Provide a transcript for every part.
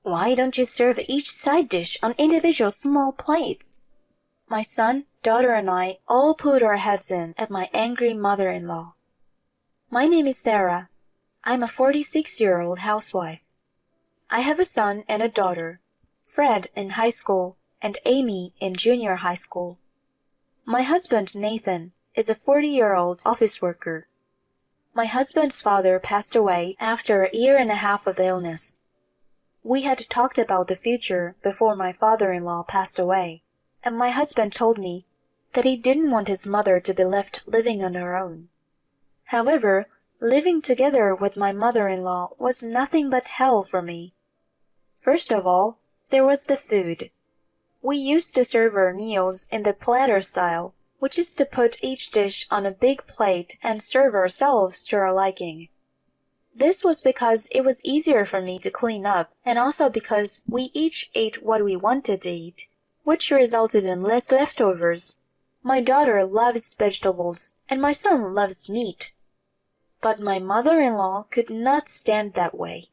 Why don't you serve each side dish on individual small plates? My son, daughter, and I all put our heads in at my angry mother-in-law. My name is Sarah. I'm a 46-year-old housewife. I have a son and a daughter, Fred in high school and Amy in junior high school. My husband, Nathan, is a 40-year-old office worker. My husband's father passed away after a year and a half of illness. We had talked about the future before my father-in-law passed away, and my husband told me that he didn't want his mother to be left living on her own. However, living together with my mother-in-law was nothing but hell for me. First of all, there was the food. We used to serve our meals in the platter style, which is to put each dish on a big plate and serve ourselves to our liking. This was because it was easier for me to clean up, and also because we each ate what we wanted to eat, which resulted in less leftovers. My daughter loves vegetables, and my son loves meat. But my mother-in-law could not stand that way.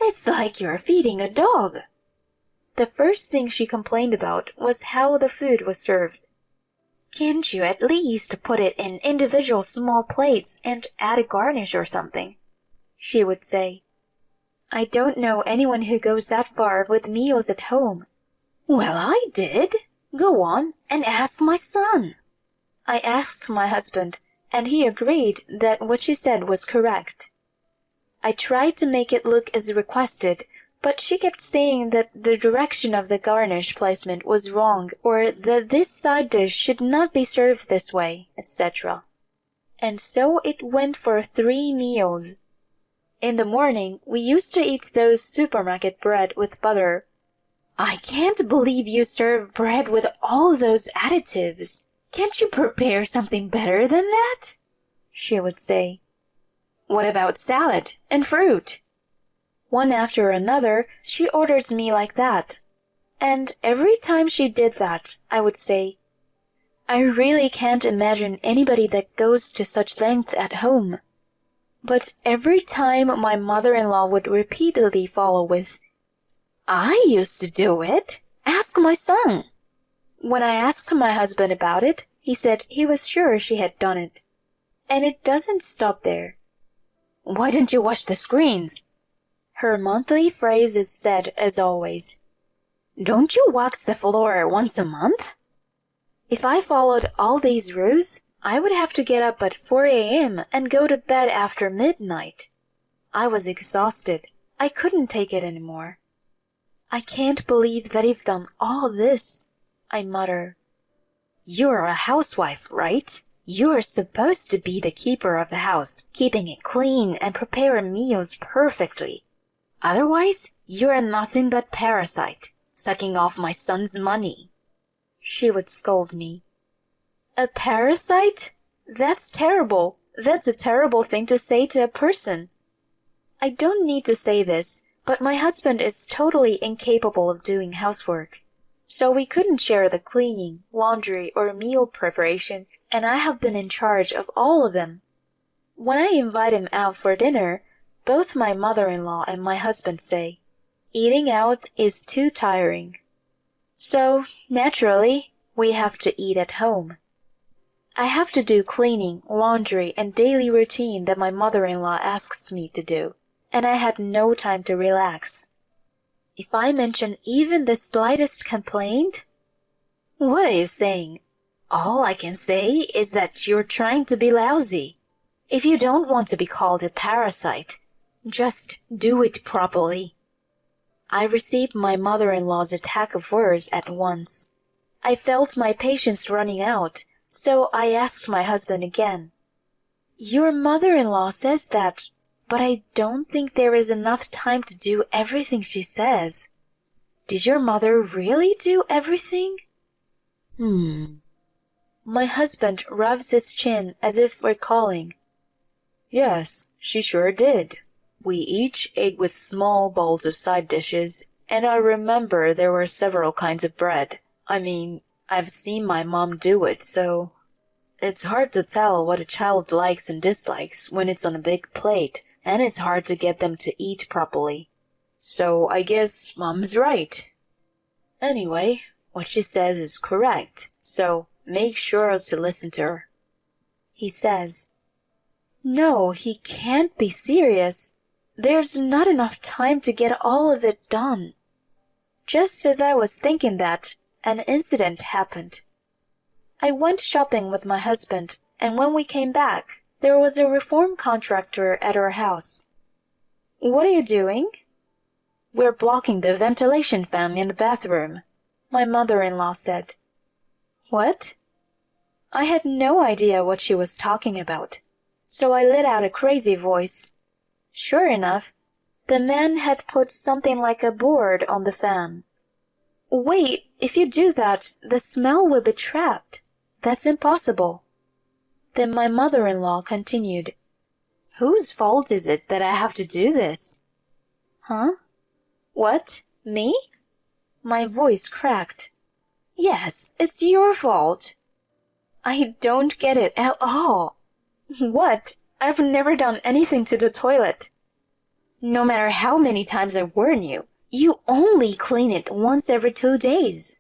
"It's like you're feeding a dog." The first thing she complained about was how the food was served. "Can't you at least put it in individual small plates and add a garnish or something?" she would say. "I don't know anyone who goes that far with meals at home." "Well, I did. Go on and ask my son." I asked my husband, and he agreed that what she said was correct. I tried to make it look as requested, but she kept saying that the direction of the garnish placement was wrong, or that this side dish should not be served this way, etc. And so it went for 3 meals. In the morning, we used to eat those supermarket bread with butter. "I can't believe you serve bread with all those additives. Can't you prepare something better than that?" she would say. "What about salad and fruit?" One after another, she orders me like that. And every time she did that, I would say, "I really can't imagine anybody that goes to such lengths at home." But every time my mother-in-law would repeatedly follow with, "I used to do it. Ask my son." When I asked my husband about it, he said he was sure she had done it. And it doesn't stop there. "Why don't you wash the screens?" Her monthly phrase is said as always. "Don't you wax the floor once a month?" If I followed all these rules, I would have to get up at 4 a.m. and go to bed after midnight. I was exhausted. I couldn't take it anymore. "I can't believe that you've done all this," I mutter. "You're a housewife, right? You're supposed to be the keeper of the house, keeping it clean and preparing meals perfectly. Otherwise, you're nothing but parasite, sucking off my son's money," she would scold me. A parasite? That's terrible. That's a terrible thing to say to a person. I don't need to say this, but my husband is totally incapable of doing housework. So we couldn't share the cleaning, laundry, or meal preparation, and I have been in charge of all of them. When I invite him out for dinner, both my mother-in-law and my husband say, "Eating out is too tiring." So, naturally, we have to eat at home. I have to do cleaning, laundry, and daily routine that my mother-in-law asks me to do, and I had no time to relax. If I mention even the slightest complaint, "What are you saying? All I can say is that you're trying to be lousy. If you don't want to be called a parasite, just do it properly." I received my mother-in-law's attack of words at once. I felt my patience running out, so I asked my husband again. "Your mother-in-law says that, but I don't think there is enough time to do everything she says. Did your mother really do everything?" My husband rubs his chin as if recalling. "Yes, she sure did. We each ate with small bowls of side dishes, and I remember there were several kinds of bread. I mean, I've seen my mom do it, so it's hard to tell what a child likes and dislikes when it's on a big plate, and it's hard to get them to eat properly. So I guess Mom's right. Anyway, what she says is correct, so make sure to listen to her. He says, No, he can't be serious. There's not enough time to get all of it done. Just as I was thinking that, an incident happened. I went shopping with my husband, and when we came back, there was a reform contractor at our house. What are you doing? We're blocking the ventilation fan in the bathroom, my mother-in-law said. What? I had no idea what she was talking about, so I let out a crazy voice. Sure enough, the man had put something like a board on the fan. Wait, if you do that, the smell will be trapped. That's impossible. Then my mother-in-law continued, Whose fault is it that I have to do this? Huh? What? Me? My voice cracked. Yes, it's your fault. I don't get it at all. What? I've never done anything to the toilet. No matter how many times I warn you, you only clean it once every 2 days.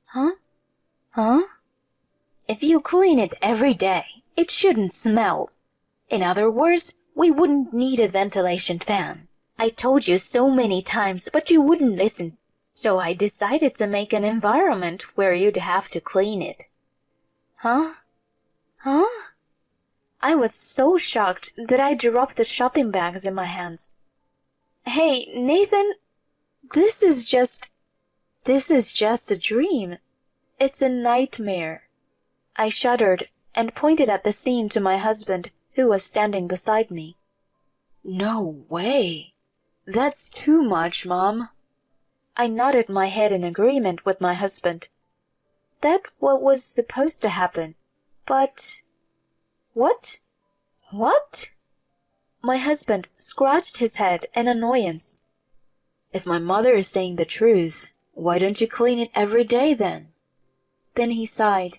Huh? Huh? If you clean it every day, it shouldn't smell. In other words, we wouldn't need a ventilation fan. I told you so many times, but you wouldn't listen. So I decided to make an environment where you'd have to clean it. Huh? Huh? I was so shocked that I dropped the shopping bags in my hands. Hey, Nathan, this is just a dream. It's a nightmare. I shuddered and pointed at the scene to my husband, who was standing beside me. No way. That's too much, Mom. I nodded my head in agreement with my husband. That's what was supposed to happen. But... What? What? My husband scratched his head in annoyance. If my mother is saying the truth, why don't you clean it every day then? Then he sighed.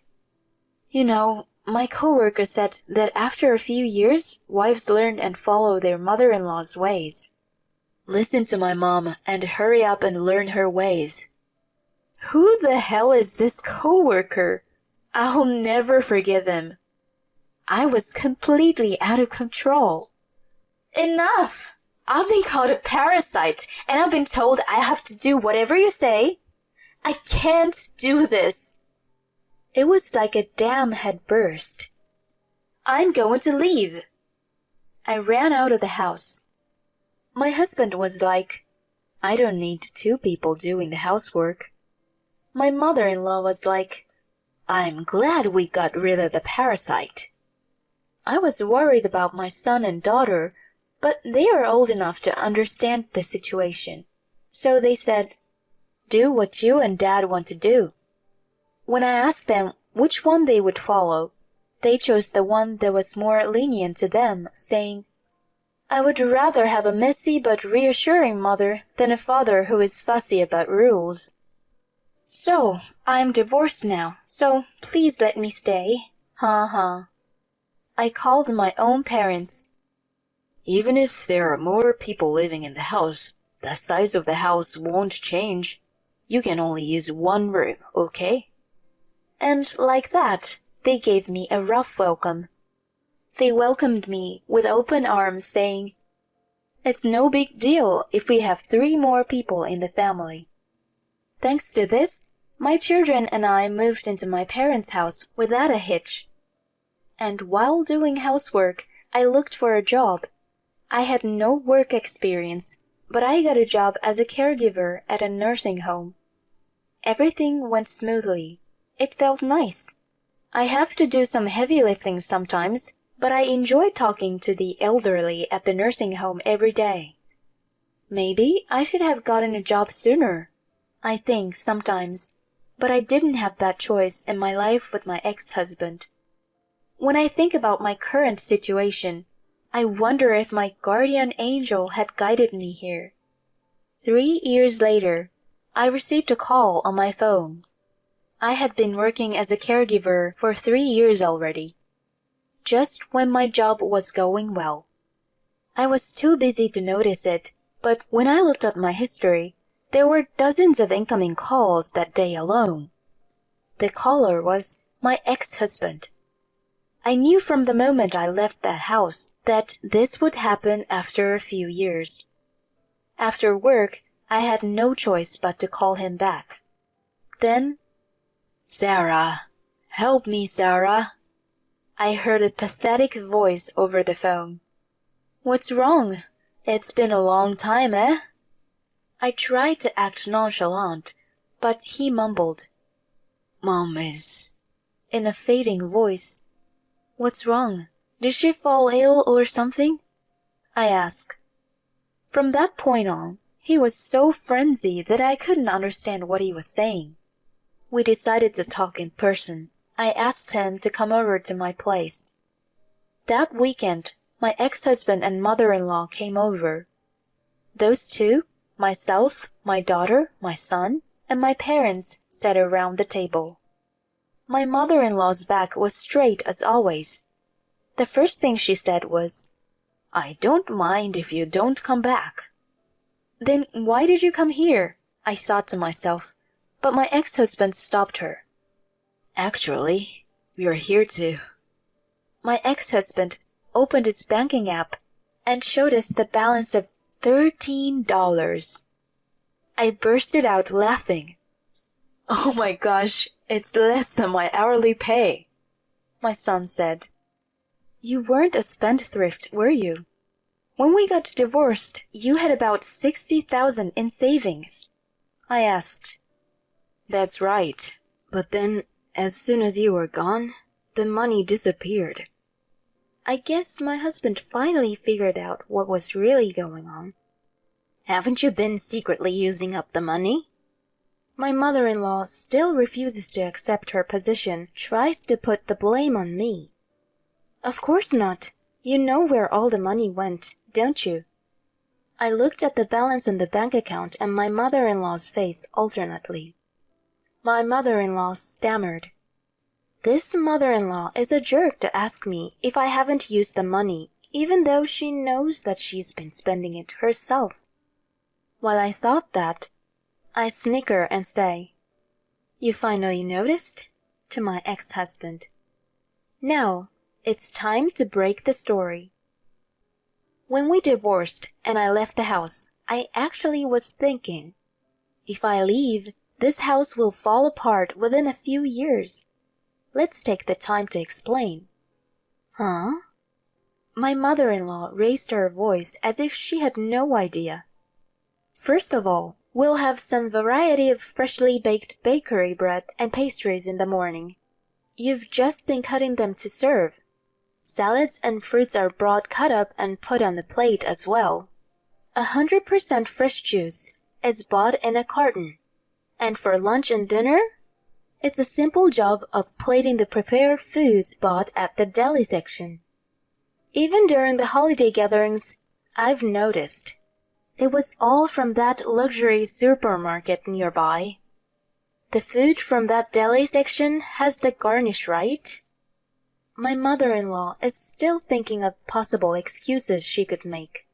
You know, my coworker said that after a few years, wives learn and follow their mother-in-law's ways. Listen to my mom and hurry up and learn her ways. Who the hell is this coworker? I'll never forgive him. I was completely out of control. Enough! I've been called a parasite, and I've been told I have to do whatever you say. I can't do this. It was like a dam had burst. I'm going to leave. I ran out of the house. My husband was like, I don't need 2 people doing the housework. My mother-in-law was like, I'm glad we got rid of the parasite. I was worried about my son and daughter, but they are old enough to understand the situation. So they said, Do what you and Dad want to do. When I asked them which one they would follow, they chose the one that was more lenient to them, saying, I would rather have a messy but reassuring mother than a father who is fussy about rules. So, I'm divorced now, so please let me stay. Ha ha. I called my own parents. Even if there are more people living in the house, the size of the house won't change. You can only use 1 room, okay? And like that, they gave me a rough welcome. They welcomed me with open arms, saying, It's no big deal if we have 3 more people in the family. Thanks to this, my children and I moved into my parents' house without a hitch. And while doing housework, I looked for a job. I had no work experience, but I got a job as a caregiver at a nursing home. Everything went smoothly. It felt nice. I have to do some heavy lifting sometimes, but I enjoy talking to the elderly at the nursing home every day. Maybe I should have gotten a job sooner, I think sometimes, but I didn't have that choice in my life with my ex-husband. When I think about my current situation, I wonder if my guardian angel had guided me here. 3 years later, I received a call on my phone. I had been working as a caregiver for 3 years already, just when my job was going well. I was too busy to notice it, But when I looked at my history, there were dozens of incoming calls that day alone. The caller was my ex-husband. I knew from the moment I left that house that this would happen after a few years. After work, I had no choice but to call him back. Then, "Sarah, help me, Sarah." I heard a pathetic voice over the phone. "What's wrong? It's been a long time, eh?" I tried to act nonchalant, but he mumbled, "Mom is," in a fading voice. "What's wrong? Did she fall ill or something?" I asked. From that point on, he was so frenzied that I couldn't understand what he was saying. We decided to talk in person. I asked him to come over to my place. That weekend, my ex-husband and mother-in-law came over. Those two, myself, my daughter, my son, and my parents sat around the table. My mother-in-law's back was straight as always. The first thing she said was, "I don't mind if you don't come back." "Then why did you come here?" I thought to myself, but my ex-husband stopped her. "Actually, we are here to..." My ex-husband opened his banking app and showed us the balance of $13. I bursted out laughing. "Oh my gosh, it's less than my hourly pay," my son said. "You weren't a spendthrift, were you? When we got divorced, you had about $60,000 in savings," I asked. "That's right, but then, as soon as you were gone, the money disappeared." I guess my husband finally figured out what was really going on. "Haven't you been secretly using up the money?" My mother-in-law still refuses to accept her position, tries to put the blame on me. "Of course not. You know where all the money went, don't you?" I looked at the balance in the bank account and my mother-in-law's face alternately. My mother-in-law stammered. This mother-in-law is a jerk to ask me if I haven't used the money, even though she knows that she's been spending it herself. While I thought that, I snicker and say, "You finally noticed?" to my ex-husband. Now, it's time to break the story. When we divorced and I left the house, I actually was thinking, if I leave, this house will fall apart within a few years. Let's take the time to explain. "Huh?" My mother-in-law raised her voice as if she had no idea. "First of all, we'll have some variety of freshly baked bakery bread and pastries in the morning. You've just been cutting them to serve. Salads and fruits are brought cut up and put on the plate as well. 100% fresh juice is bought in a carton. And for lunch and dinner, it's a simple job of plating the prepared foods bought at the deli section. Even during the holiday gatherings, I've noticed. It was all from that luxury supermarket nearby. The food from that deli section has the garnish, right?" My mother-in-law is still thinking of possible excuses she could make.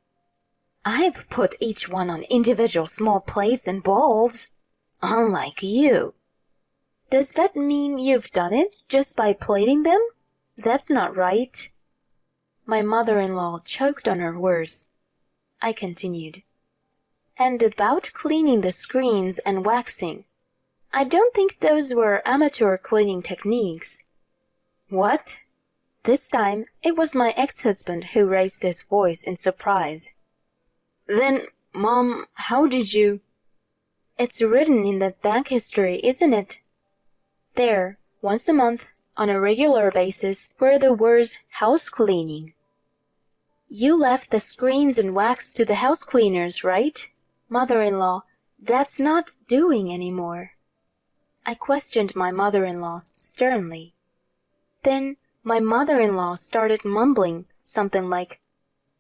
"I've put each one on individual small plates and bowls, unlike you." "Does that mean you've done it just by plating them? That's not right." My mother-in-law choked on her words. I continued. "And about cleaning the screens and waxing. I don't think those were amateur cleaning techniques." "What?" This time, it was my ex-husband who raised his voice in surprise. "Then, Mom, how did you—" "It's written in the bank history, isn't it? There, once a month, on a regular basis, were the words house cleaning." "You left the screens and wax to the house cleaners, right? Mother-in-law, that's not doing anymore." I questioned my mother-in-law sternly. Then my mother-in-law started mumbling something like,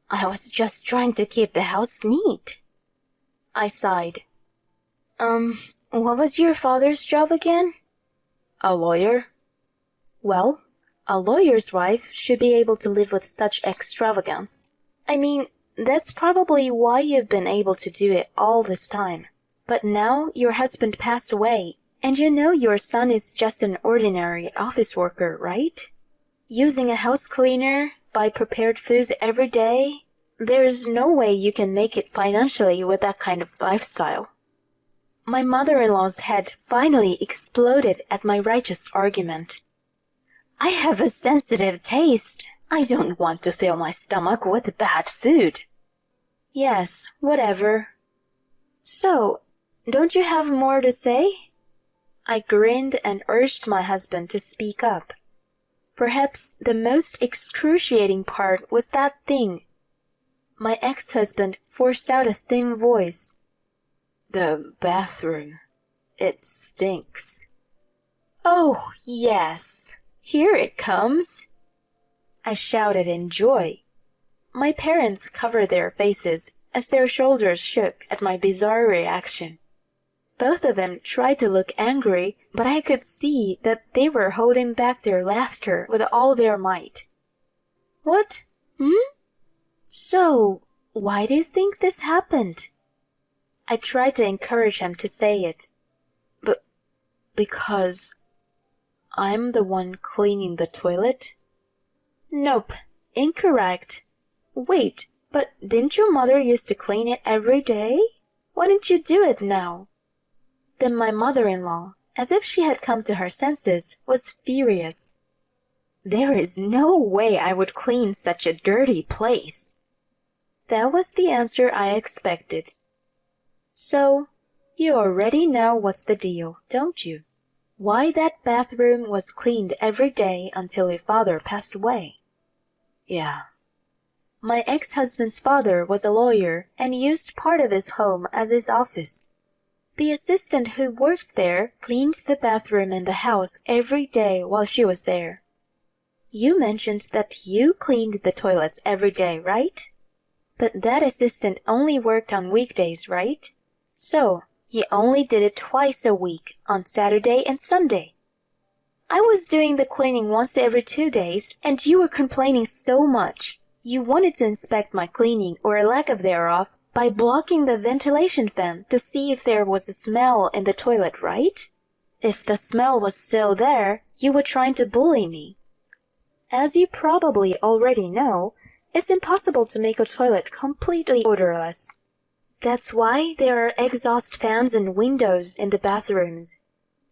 "I was just trying to keep the house neat." I sighed. What was your father's job again?" "A lawyer." "Well, a lawyer's wife should be able to live with such extravagance. I mean, That's probably why you've been able to do it all this time. But now your husband passed away, and you know your son is just an ordinary office worker, right? Using a house cleaner, buy prepared foods every day, there's no way you can make it financially with that kind of lifestyle. My mother-in-law's head finally exploded at my righteous argument. I have a sensitive taste. I don't want to fill my stomach with bad food. Yes, whatever. So, don't you have more to say? I grinned and urged my husband to speak up. Perhaps the most excruciating part was that thing. My ex-husband forced out a thin voice. The bathroom. It stinks. Oh, yes. Here it comes. I shouted in joy. My parents covered their faces as their shoulders shook at my bizarre reaction. Both of them tried to look angry, but I could see that they were holding back their laughter with all their might. What? So, why do you think this happened? I tried to encourage him to say it. Because I'm the one cleaning the toilet? Nope, incorrect. Wait, but didn't your mother used to clean it every day? Why didn't you do it now? Then my mother-in-law, as if she had come to her senses, was furious. There is no way I would clean such a dirty place. That was the answer I expected. So, you already know what's the deal, don't you? Why that bathroom was cleaned every day until your father passed away. Yeah. My ex-husband's father was a lawyer and used part of his home as his office. The assistant who worked there cleaned the bathroom in the house every day while she was there. You mentioned that you cleaned the toilets every day, right? But that assistant only worked on weekdays, right? So, he only did it twice a week, on Saturday and Sunday. I was doing the cleaning once every 2 days, and you were complaining so much. You wanted to inspect my cleaning or lack of thereof by blocking the ventilation fan to see if there was a smell in the toilet, right? If the smell was still there, you were trying to bully me. As you probably already know, it's impossible to make a toilet completely odorless. That's why there are exhaust fans and windows in the bathrooms.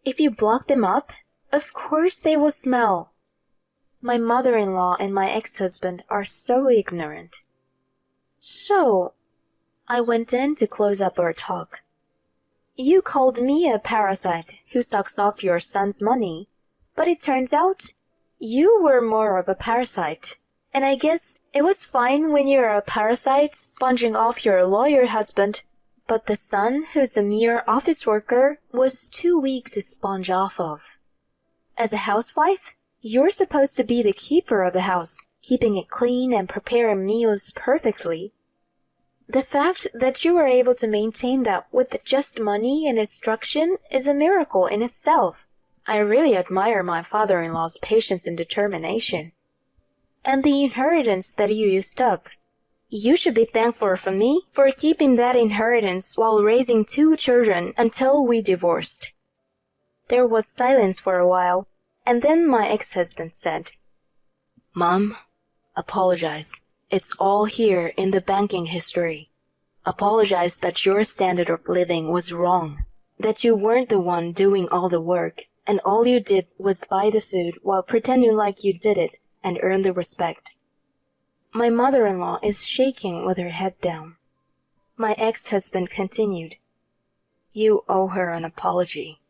If you block them up, of course they will smell. My mother-in-law and my ex-husband are so ignorant. So, I went in to close up our talk. You called me a parasite who sucks off your son's money, but it turns out you were more of a parasite. And I guess it was fine when you're a parasite sponging off your lawyer husband, but the son, who's a mere office worker, was too weak to sponge off of. As a housewife, you're supposed to be the keeper of the house, keeping it clean and preparing meals perfectly. The fact that you were able to maintain that with just money and instruction is a miracle in itself. I really admire my father-in-law's patience and determination. And the inheritance that you used up. You should be thankful for me for keeping that inheritance while raising 2 children until we divorced. There was silence for a while, and then my ex-husband said, Mom, apologize. It's all here in the banking history. Apologize that your standard of living was wrong, that you weren't the one doing all the work, and all you did was buy the food while pretending like you did it and earn the respect. My mother-in-law is shaking with her head down. My ex-husband continued, You owe her an apology.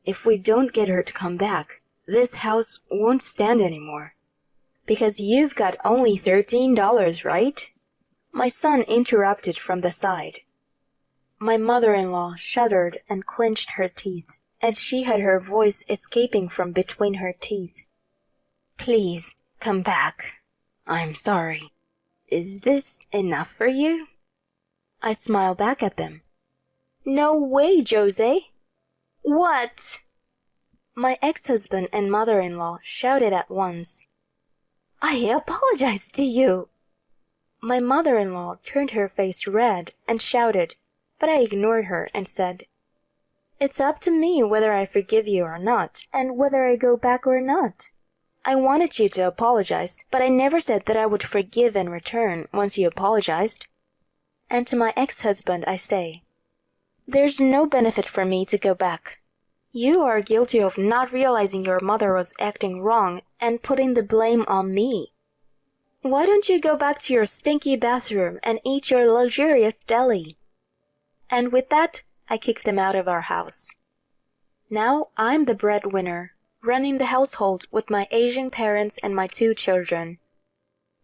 If we don't get her to come back, this house won't stand anymore. Because you've got only $13, right? My son interrupted from the side. My mother-in-law shuddered and clenched her teeth, and she had her voice escaping from between her teeth. Please, come back. I'm sorry. Is this enough for you? I smiled back at them. No way, Jose. What? My ex-husband and mother-in-law shouted at once. I apologize to you. My mother-in-law turned her face red and shouted, but I ignored her and said, "It's up to me whether I forgive you or not, and whether I go back or not. I wanted you to apologize, but I never said that I would forgive in return once you apologized." And to my ex-husband I say, "There's no benefit for me to go back. You are guilty of not realizing your mother was acting wrong and putting the blame on me. Why don't you go back to your stinky bathroom and eat your luxurious deli?" And with that, I kicked them out of our house. Now I'm the breadwinner, running the household with my aging parents and my 2 children.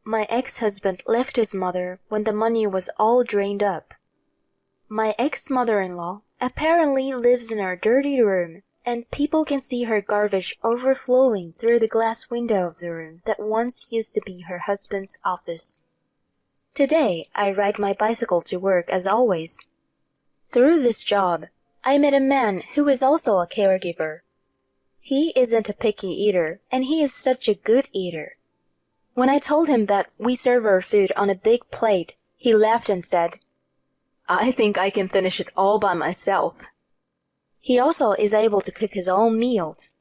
My ex-husband left his mother when the money was all drained up. My ex-mother-in-law apparently lives in her dirty room, and people can see her garbage overflowing through the glass window of the room that once used to be her husband's office. Today, I ride my bicycle to work as always. Through this job, I met a man who is also a caregiver. He isn't a picky eater, and he is such a good eater. When I told him that we serve our food on a big plate, he laughed and said, "I think I can finish it all by myself." He also is able to cook his own meals.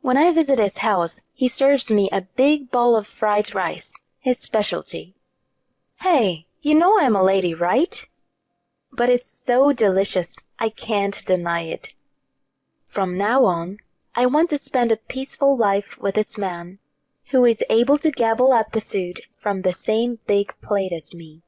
When I visit his house, he serves me a big bowl of fried rice, his specialty. Hey, you know I'm a lady, right? But it's so delicious, I can't deny it. From now on, I want to spend a peaceful life with this man, who is able to gobble up the food from the same big plate as me.